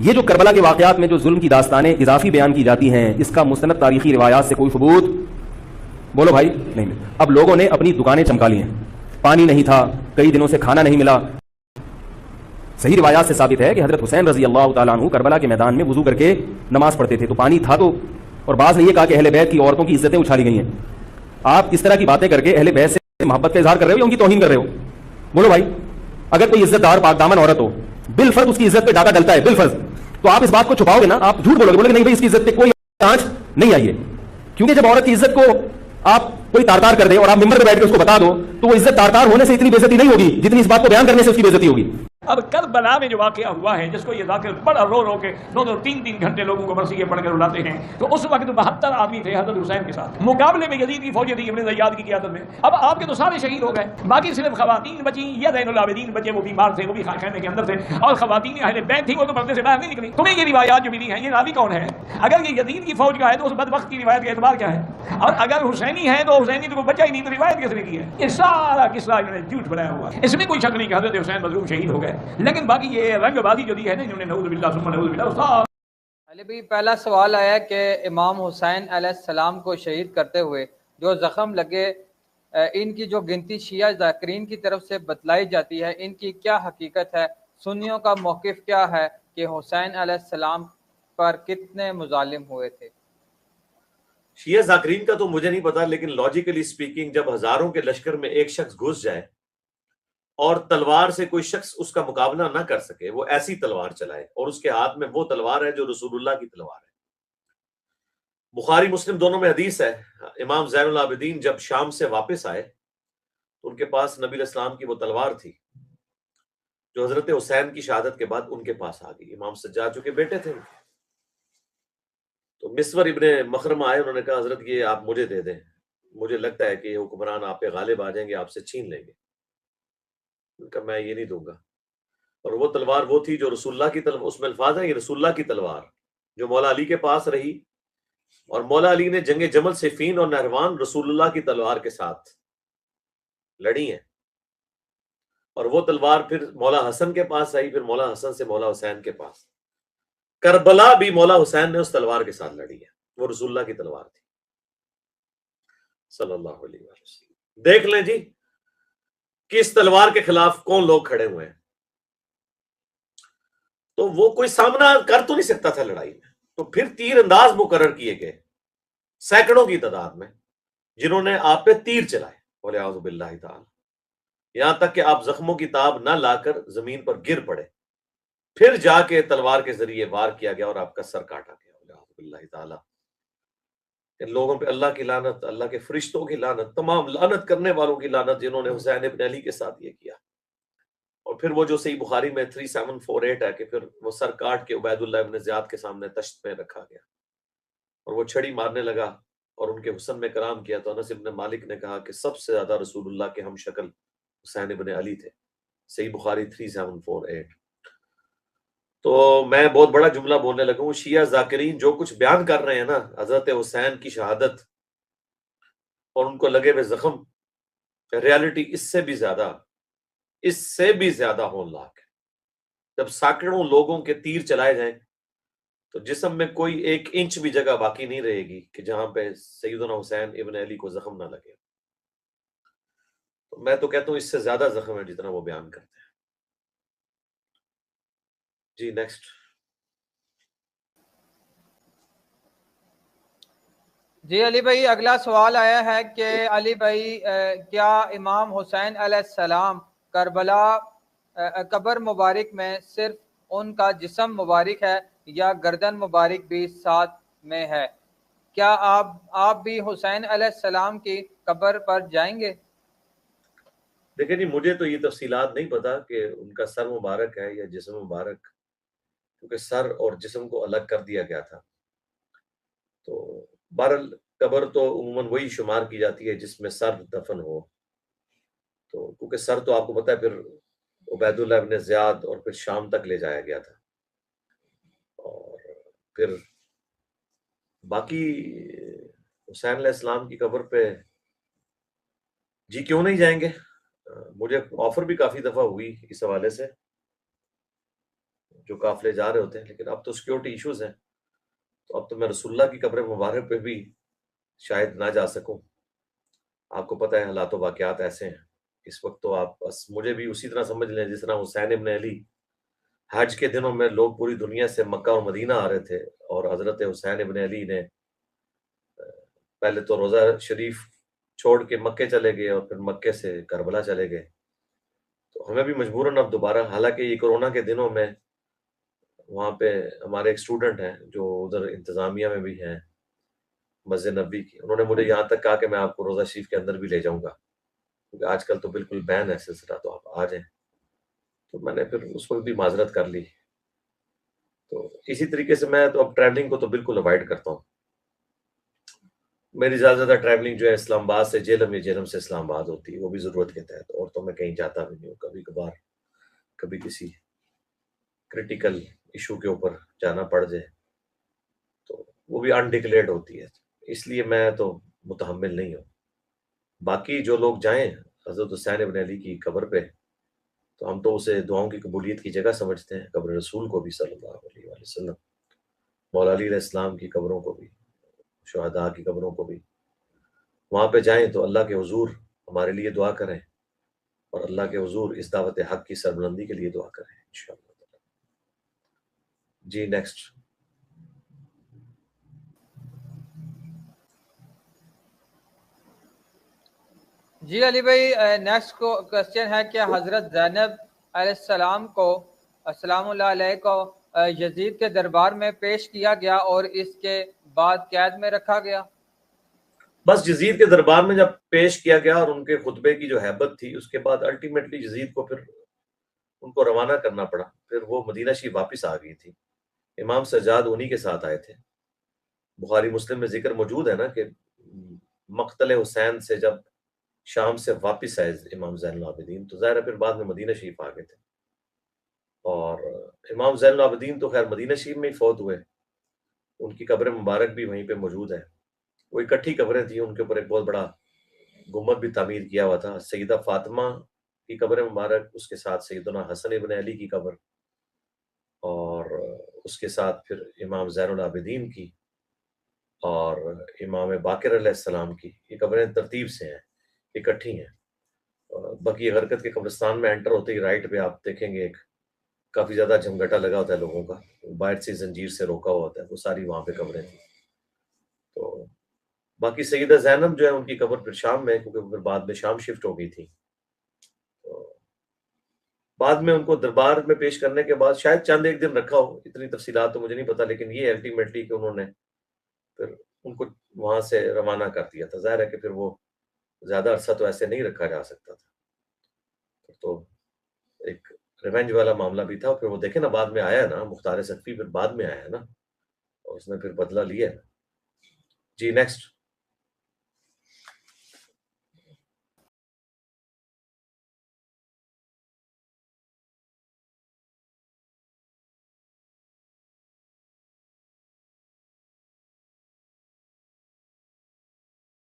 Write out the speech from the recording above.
یہ جو کربلا کے واقعات میں جو ظلم کی داستانیں اضافی بیان کی جاتی ہیں، اس کا مستند تاریخی روایات سے کوئی ثبوت بولو بھائی نہیں ملتا۔ اب لوگوں نے اپنی دکانیں چمکا لی ہیں، پانی نہیں تھا، کئی دنوں سے کھانا نہیں ملا۔ صحیح روایات سے ثابت ہے کہ حضرت حسین رضی اللہ تعالیٰ عنہ کربلا کے میدان میں وضو کر کے نماز پڑھتے تھے، تو پانی تھا تو، اور بعض نے یہ کہا کہ اہل بیت کی عورتوں کی عزتیں اچھالی گئی ہیں۔ آپ اس طرح کی باتیں کر کے اہل بیت سے محبت کا اظہار کر رہے ہو یا ان کی توہین کر رہے ہو؟ بولو بھائی، اگر کوئی عزت دار پاک دامن عورت ہو، بالفرض اس کی عزت پہ ڈاکہ ڈلتا ہے، بالفرض، تو آپ اس بات کو چھپاؤ گے نا، آپ جھوٹ بولو گے، بولو گے نہیں بھائی اس کی عزت پہ کوئی آنچ نہیں آئی ہے۔ کیونکہ جب عورت کی عزت کو آپ کوئی تار کر دے اور آپ ممبر پہ بیٹھ کے اس کو بتا دو، تو وہ عزت تار ہونے سے اتنی بے عزتی نہیں ہوگی جتنی اس بات کو بیان کرنے سے اس کی بے عزتی ہوگی۔ اب کربلا میں جو واقعہ ہوا ہے، جس کو یہ ذاکر بڑا رو رو کے 2-3 گھنٹے لوگوں کو مرثیے پڑھ کر رلاتے ہیں، تو اس وقت 72 آدمی تھے حضرت حسین کے ساتھ، مقابلے میں یزید کی فوجیں تھی ابن زیاد کی قیادت میں۔ اب آپ کے تو سارے شہید ہو گئے، باقی صرف خواتین بچی یا زین العابدین بچے، وہ بیمار تھے، وہ بھی خیمے کے اندر تھے، اور خواتین اہل بیت تھی، وہ تو پردے سے باہر نہیں نکلی۔ تمہیں یہ روایات جو ملی ہیں، یہ راوی کون ہے؟ اگر یہ یزید کی فوج کا ہے تو اس بدبخت کی روایت کا اعتبار کیا ہے؟ اور اگر حسینی ہے تو حسینی تو کوئی بچہ ہی نہیں، تو روایت کس نے کی ہے؟ یہ سارا قصہ انہوں نے جھوٹ بنایا ہوا ہے۔ اس میں کوئی شک نہیں کہ حضرت حسین مظلوم شہید ہو گئے، لیکن باقی یہ رنگ بازی جو دی ہے نا انہوں نے، نعوذ باللہ ثم نعوذ باللہ۔ علی بھائی، پہلا سوال آیا کہ امام حسین علیہ السلام کو شہید کرتے ہوئے جو زخم لگے، ان کی جو گنتی شیعہ ذاکرین کی طرف سے بتلائی جاتی ہے، ان کی کیا حقیقت ہے؟ سنیوں کا موقف کیا ہے کہ حسین علیہ السلام پر کتنے مظالم ہوئے تھے؟ شیعہ ذاکرین کا تو مجھے نہیں پتا، لیکن لاجیکلی سپیکنگ جب ہزاروں کے لشکر میں ایک شخص گھس جائے اور تلوار سے کوئی شخص اس کا مقابلہ نہ کر سکے، وہ ایسی تلوار چلائے، اور اس کے ہاتھ میں وہ تلوار ہے جو رسول اللہ کی تلوار ہے۔ بخاری مسلم دونوں میں حدیث ہے، امام زین العابدین جب شام سے واپس آئے تو ان کے پاس نبی علیہ السلام کی وہ تلوار تھی جو حضرت حسین کی شہادت کے بعد ان کے پاس آ گئی، امام سجاد جو کہ بیٹے تھے ان کے۔ تو مسور ابن مخرمہ آئے، انہوں نے کہا حضرت یہ آپ مجھے دے دیں، مجھے لگتا ہے کہ یہ حکمران آپ پہ غالب آ جائیں گے، آپ سے چھین لیں گے۔ کہ میں یہ نہیں دوں گا۔ اور وہ تلوار وہ تھی جو رسول اللہ کی تلوار، اس میں الفاظ ہیں یہ رسول اللہ کی تلوار جو مولا علی کے پاس رہی، اور مولا علی نے جنگ جمل صفین اور نہروان رسول اللہ کی تلوار کے ساتھ لڑی ہیں، اور وہ تلوار پھر مولا حسن کے پاس آئی، پھر مولا حسن سے مولا حسین کے پاس۔ کربلا بھی مولا حسین نے اس تلوار کے ساتھ لڑی ہے، وہ رسول اللہ کی تلوار تھی صلی اللہ علیہ وسلم۔ دیکھ لیں جی کس تلوار کے خلاف کون لوگ کھڑے ہوئے ہیں۔ تو وہ کوئی سامنا کر تو نہیں سکتا تھا لڑائی میں، تو پھر تیر انداز مقرر کیے گئے سینکڑوں کی تعداد میں، جنہوں نے آپ پہ تیر چلائے، وَلِعَوْذُ بِاللَّهِ تعالی، یہاں تک کہ آپ زخموں کی تاب نہ لا کر زمین پر گر پڑے، پھر جا کے تلوار کے ذریعے وار کیا گیا اور آپ کا سر کاٹا گیا، وَلِعَوْذُ بِاللَّهِ تعالی۔ ان لوگوں پہ اللہ کی لعنت، اللہ کے فرشتوں کی لعنت، تمام لعنت کرنے والوں کی لعنت جنہوں نے حسین ابن علی کے ساتھ یہ کیا۔ اور پھر وہ جو صحیح بخاری میں 3748 ہے کہ پھر وہ سر کاٹ کے عبید اللہ ابن زیاد کے سامنے تشت میں رکھا گیا، اور وہ چھڑی مارنے لگا اور ان کے حسن میں کرام کیا، تو انس ابن مالک نے کہا کہ سب سے زیادہ رسول اللہ کے ہم شکل حسین ابن علی تھے، صحیح بخاری 3748۔ تو میں بہت بڑا جملہ بولنے لگا ہوں، شیعہ ذاکرین جو کچھ بیان کر رہے ہیں نا حضرت حسین کی شہادت اور ان کو لگے ہوئے زخم، ریالٹی اس سے بھی زیادہ ہولناک ہے۔ جب سینکڑوں لوگوں کے تیر چلائے جائیں تو جسم میں کوئی 1 انچ بھی جگہ باقی نہیں رہے گی کہ جہاں پہ سیدنا حسین ابن علی کو زخم نہ لگے۔ تو میں تو کہتا ہوں اس سے زیادہ زخم ہے جتنا وہ بیان کرتے ہیں۔ جی نیکسٹ۔ جی علی بھائی، اگلا سوال آیا ہے کہ علی بھائی کیا امام حسین علیہ السلام کربلا قبر مبارک میں صرف ان کا جسم مبارک ہے یا گردن مبارک بھی ساتھ میں ہے؟ کیا آپ بھی حسین علیہ السلام کی قبر پر جائیں گے؟ دیکھیں جی مجھے تو یہ تفصیلات نہیں پتا کہ ان کا سر مبارک ہے یا جسم مبارک، کیونکہ سر اور جسم کو الگ کر دیا گیا تھا۔ تو بہرحال قبر تو عموماً وہی شمار کی جاتی ہے جس میں سر دفن ہو، تو کیونکہ سر تو آپ کو پتا ہے پھر عبید اللہ ابن زیاد اور پھر شام تک لے جایا گیا تھا، اور پھر باقی حسین علیہ السلام کی قبر پہ جی کیوں نہیں جائیں گے؟ مجھے آفر بھی کافی دفعہ ہوئی اس حوالے سے، جو قافلے جا رہے ہوتے ہیں، لیکن اب تو سیکیورٹی ایشوز ہیں، تو اب تو میں رسول اللہ کی قبر مبارک پہ بھی شاید نہ جا سکوں. آپ کو پتہ ہے حالات و واقعات ایسے ہیں اس وقت. تو آپ بس مجھے بھی اسی طرح سمجھ لیں جس طرح حسین ابن علی حج کے دنوں میں لوگ پوری دنیا سے مکہ اور مدینہ آ رہے تھے، اور حضرت حسین ابن علی نے پہلے تو روزہ شریف چھوڑ کے مکے چلے گئے اور پھر مکے سے کربلا چلے گئے. تو ہمیں بھی مجبوراً اب دوبارہ، حالانکہ یہ کورونا کے دنوں میں وہاں پہ ہمارے ایک اسٹوڈنٹ ہیں جو ادھر انتظامیہ میں بھی ہیں مسجد نبوی کی، انہوں نے مجھے یہاں تک کہا کہ میں آپ کو روزہ شریف کے اندر بھی لے جاؤں گا، کیونکہ آج کل تو بالکل بین ہے سلسلہ، تو آپ آ جائیں. تو میں نے پھر اس وقت بھی معذرت کر لی. تو اسی طریقے سے میں تو اب ٹریولنگ کو تو بالکل اوائڈ کرتا ہوں. میری زیادہ زیادہ ٹریولنگ جو ہے اسلام آباد سے جہلم یا جہلم سے اسلام آباد ہوتی ہے، وہ بھی ضرورت کے تحت، اور تو میں کہیں جاتا بھی نہیں ہوں. کبھی کبھار کبھی کسی کریٹیکل ایشو کے اوپر جانا پڑ جائے تو وہ بھی انڈکلیئرڈ ہوتی ہے، اس لیے میں تو متحمل نہیں ہوں. باقی جو لوگ جائیں حضرت حسین ابن علی کی قبر پہ، تو ہم تو اسے دعاؤں کی قبولیت کی جگہ سمجھتے ہیں، قبر رسول کو بھی صلی اللہ علیہ وآلہ وسلم، مولا علی علیہ السلام کی قبروں کو بھی، شہداء کی قبروں کو بھی. وہاں پہ جائیں تو اللہ کے حضور ہمارے لیے دعا کریں، اور اللہ کے حضور اس دعوت حق کی سربلندی کے لیے دعا کریں انشاءاللہ. جی نیکسٹ. جی علی بھائی، نیکسٹ کوشچن ہے کہ حضرت زینب علیہ السلام کو السلام اللہ علیہ کو یزید کے دربار میں پیش کیا گیا اور اس کے بعد قید میں رکھا گیا. بس یزید کے دربار میں جب پیش کیا گیا اور ان کے خطبے کی جو ہیبت تھی، اس کے بعد الٹیمیٹلی یزید کو پھر ان کو روانہ کرنا پڑا. پھر وہ مدینہ شریف واپس آ گئی تھی. امام سجاد انہی کے ساتھ آئے تھے. بخاری مسلم میں ذکر موجود ہے نا کہ مقتل حسین سے جب شام سے واپس آئے امام زین العابدین، تو ظاہر ہے پھر بعد میں مدینہ شریف آ گئے تھے. اور امام زین العابدین تو خیر مدینہ شریف میں ہی فوت ہوئے، ان کی قبر مبارک بھی وہیں پہ موجود ہے. وہ اکٹھی قبریں تھیں، ان کے اوپر ایک بہت بڑا گنبد بھی تعمیر کیا ہوا تھا. سیدہ فاطمہ کی قبر مبارک، اس کے ساتھ سیدنا حسن ابن علی کی قبر، اور اس کے ساتھ پھر امام زین العابدین کی اور امام باقر علیہ السلام کی. یہ قبریں ترتیب سے ہیں، اکٹھی ہیں. بقی غرقت کے قبرستان میں انٹر ہوتے ہی رائٹ پہ آپ دیکھیں گے ایک کافی زیادہ جھمگٹا لگا ہوتا ہے لوگوں کا، باہر سے زنجیر سے روکا ہوا ہوتا ہے، وہ ساری وہاں پہ قبریں تھیں. تو باقی سیدہ زینب جو ہے ان کی قبر پھر شام میں، کیونکہ پھر بعد میں شام شفٹ ہو گئی تھی. تو بعد میں ان کو دربار میں پیش کرنے کے بعد شاید چند ایک دن رکھا ہو، اتنی تفصیلات تو مجھے نہیں پتا، لیکن یہ الٹیمیٹلی کہ انہوں نے پھر ان کو وہاں سے روانہ کر دیا تھا. ظاہر ہے کہ پھر وہ زیادہ عرصہ تو ایسے نہیں رکھا جا سکتا تھا، تو ایک ریونج والا معاملہ بھی تھا. پھر وہ دیکھیں نا بعد میں آیا نا مختار سقفی، پھر بعد میں آیا نا، اور اس نے پھر بدلہ لیا. جی نیکسٹ.